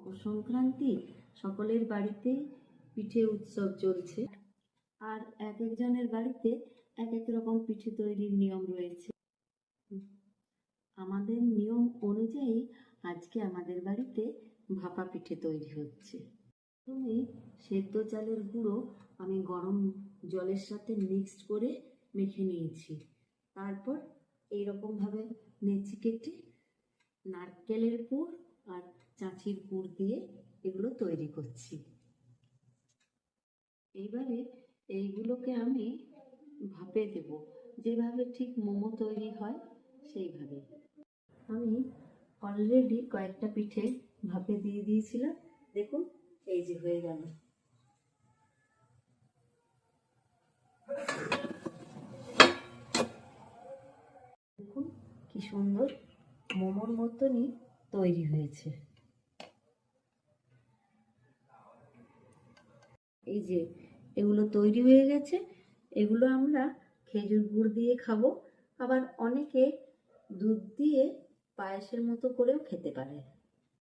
মকর সংক্রান্তি, সকলের বাড়িতে পিঠে উৎসব চলছে। আর এক একজনের বাড়িতে এক এক রকম পিঠে তৈরির নিয়ম রয়েছে। আমাদের নিয়ম অনুযায়ী আজকে আমাদের বাড়িতে ভাপা পিঠে তৈরি হচ্ছে। প্রথমে সেদ্ধ চালের গুঁড়ো আমি গরম জলের সাথে মিক্সড করে মেখে নিয়েছি। তারপর এইরকমভাবে নেচি কেটে নারকেলের পুর আর চাঁচির পুর দিয়ে এগুলো তৈরি করছি। এইবারে এইগুলোকে আমি ভাপে দেব, যেভাবে ঠিক মোমো তৈরি হয় সেইভাবে। আমি অলরেডি কয়েকটা পিঠে ভাপে দিয়ে দিয়েছিলাম, দেখুন এই যে হয়ে গেল। দেখুন কি সুন্দর মোমোর মতনই তৈরি হয়েছে। এই যে এগুলো তৈরি হয়ে গেছে, এগুলো আমরা খেজুর গুড় দিয়ে খাবো, আবার অনেকে দুধ দিয়ে পায়েসের মতো করেও খেতে পারে।